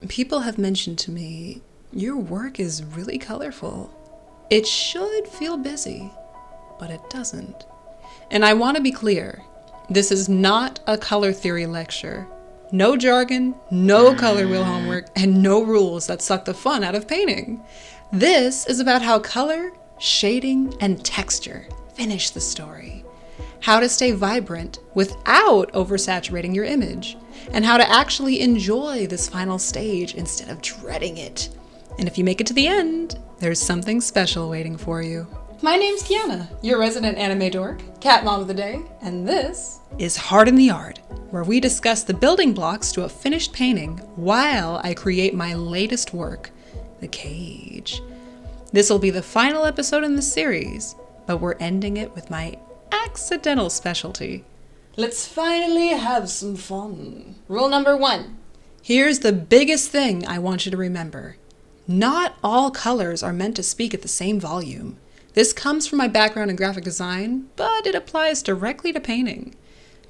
People have mentioned to me, your work is really colorful. It should feel busy, but it doesn't. And I want to be clear, this is not a color theory lecture. No jargon, no color wheel homework, and no rules that suck the fun out of painting. This is about how color, shading, and texture finish the story. How to stay vibrant without oversaturating your image, and how to actually enjoy this final stage instead of dreading it. And if you make it to the end, there's something special waiting for you. My name's Kiana, your resident anime dork, cat mom of the day, and this is Heart in the Yard, where we discuss the building blocks to a finished painting while I create my latest work, the cage. This will be the final episode in the series, but we're ending it with my accidental specialty. Let's finally have some fun. Rule number 1. Here's the biggest thing I want you to remember. Not all colors are meant to speak at the same volume. This comes from my background in graphic design, but it applies directly to painting.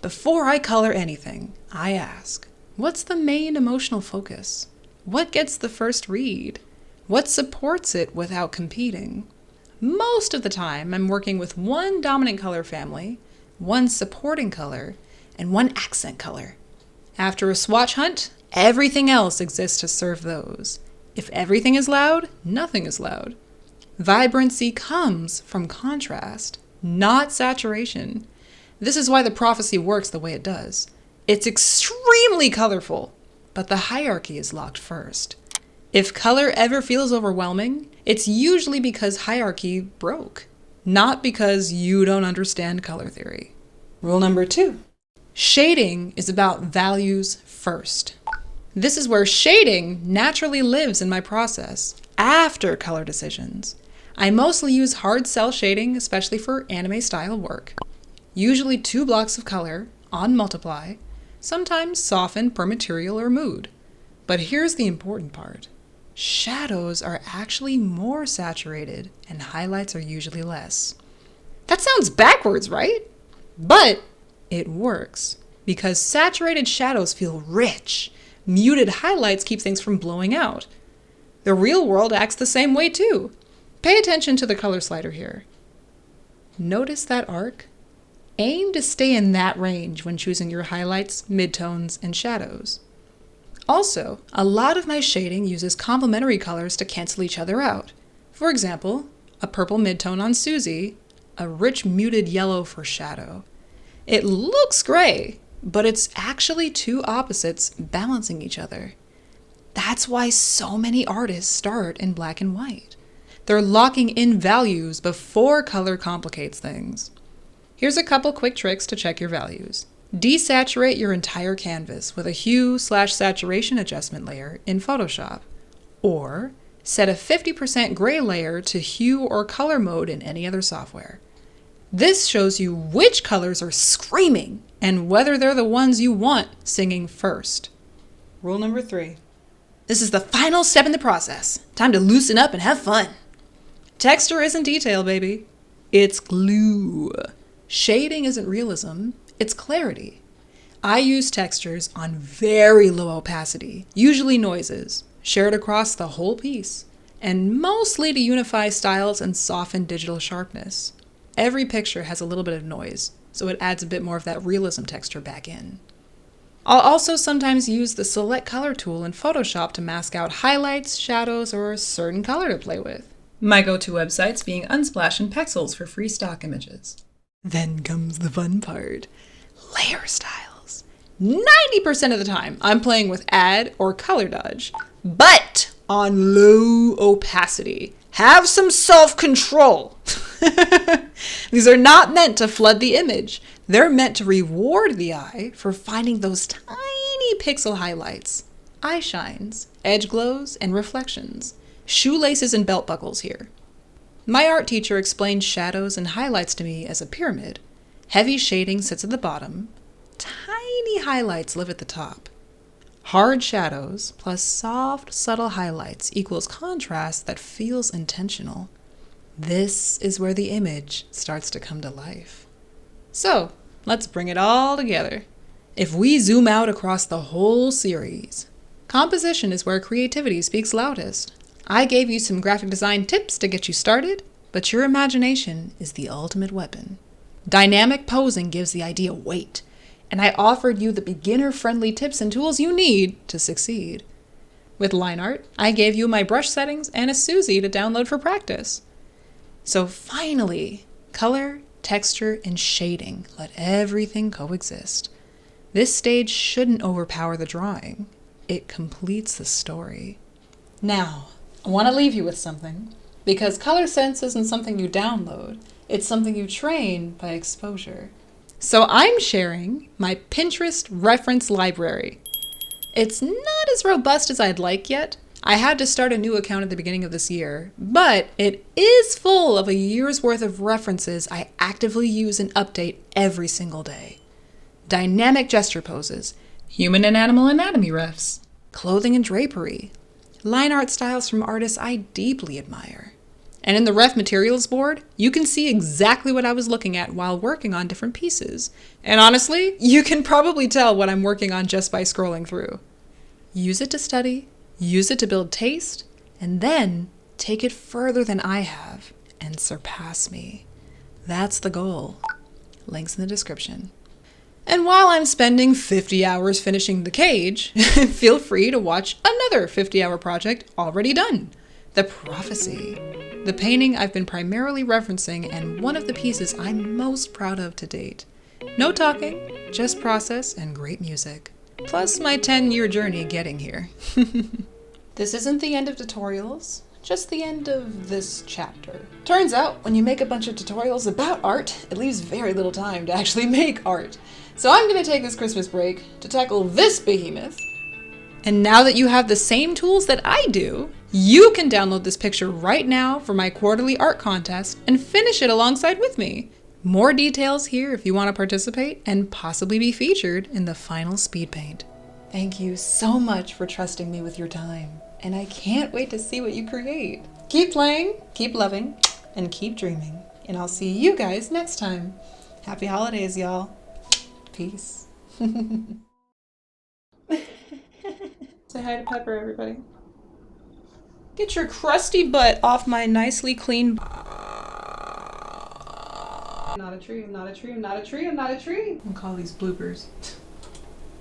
Before I color anything, I ask, what's the main emotional focus? What gets the first read? What supports it without competing? Most of the time, I'm working with one dominant color family, one supporting color, and one accent color. After a swatch hunt, everything else exists to serve those. If everything is loud, nothing is loud. Vibrancy comes from contrast, not saturation. This is why the prophecy works the way it does. It's extremely colorful, but the hierarchy is locked first. If color ever feels overwhelming, it's usually because hierarchy broke, not because you don't understand color theory. Rule number 2. Shading is about values first. This is where shading naturally lives in my process, after color decisions. I mostly use hard cell shading, especially for anime style work. Usually 2 blocks of color, on multiply, sometimes soften per material or mood. But here's the important part. Shadows are actually more saturated and highlights are usually less. That sounds backwards, right? But it works because saturated shadows feel rich. Muted highlights keep things from blowing out. The real world acts the same way too. Pay attention to the color slider here. Notice that arc? Aim to stay in that range when choosing your highlights, midtones, and shadows. Also, a lot of my shading uses complementary colors to cancel each other out. For example, a purple midtone on Susie, a rich muted yellow for shadow. It looks gray, but it's actually 2 opposites balancing each other. That's why so many artists start in black and white. They're locking in values before color complicates things. Here's a couple quick tricks to check your values. Desaturate your entire canvas with a hue/saturation adjustment layer in Photoshop, or set a 50% gray layer to hue or color mode in any other software. This shows you which colors are screaming and whether they're the ones you want singing first. Rule number 3. This is the final step in the process. Time to loosen up and have fun. Texture isn't detail, baby. It's glue. Shading isn't realism. It's clarity. I use textures on very low opacity, usually noises, shared across the whole piece, and mostly to unify styles and soften digital sharpness. Every picture has a little bit of noise, so it adds a bit more of that realism texture back in. I'll also sometimes use the Select Color tool in Photoshop to mask out highlights, shadows, or a certain color to play with. My go-to websites being Unsplash and Pexels for free stock images. Then comes the fun part. Layer styles. 90% of the time, I'm playing with add or color dodge, but on low opacity. Have some self-control. These are not meant to flood the image. They're meant to reward the eye for finding those tiny pixel highlights, eye shines, edge glows, and reflections. Shoelaces and belt buckles here. My art teacher explained shadows and highlights to me as a pyramid. Heavy shading sits at the bottom. Tiny highlights live at the top. Hard shadows plus soft, subtle highlights equals contrast that feels intentional. This is where the image starts to come to life. So, let's bring it all together. If we zoom out across the whole series, Composition is where creativity speaks loudest. I gave you some graphic design tips to get you started, but your imagination is the ultimate weapon. Dynamic posing gives the idea weight, and I offered you the beginner-friendly tips and tools you need to succeed. With line art, I gave you my brush settings and a Suzy to download for practice. So finally, color, texture, and shading, let everything coexist. This stage shouldn't overpower the drawing. It completes the story. Now, I want to leave you with something, because color sense isn't something you download, it's something you train by exposure. So I'm sharing my Pinterest reference library. It's not as robust as I'd like yet. I had to start a new account at the beginning of this year, but it is full of a year's worth of references I actively use and update every single day. Dynamic gesture poses, human and animal anatomy refs, clothing and drapery, line art styles from artists I deeply admire. And in the ref materials board, you can see exactly what I was looking at while working on different pieces. And honestly, you can probably tell what I'm working on just by scrolling through. Use it to study, use it to build taste, and then take it further than I have and surpass me. That's the goal. Links in the description. And while I'm spending 50 hours finishing the cage, feel free to watch another 50-hour project already done. The Prophecy. The painting I've been primarily referencing and one of the pieces I'm most proud of to date. No talking, just process and great music. Plus my 10-year journey getting here. This isn't the end of tutorials, just the end of this chapter. Turns out, when you make a bunch of tutorials about art, it leaves very little time to actually make art. So I'm gonna take this Christmas break to tackle this behemoth. And now that you have the same tools that I do, you can download this picture right now for my quarterly art contest and finish it alongside with me. More details here if you want to participate and possibly be featured in the final speed paint. Thank you so much for trusting me with your time, and I can't wait to see what you create. Keep playing, keep loving, and keep dreaming. And I'll see you guys next time. Happy holidays, y'all. Peace. Say hi to Pepper, everybody. Get your crusty butt off my nicely clean... I'm not a tree, I'm not a tree, I'm not a tree, I'm not a tree. I'll call these bloopers.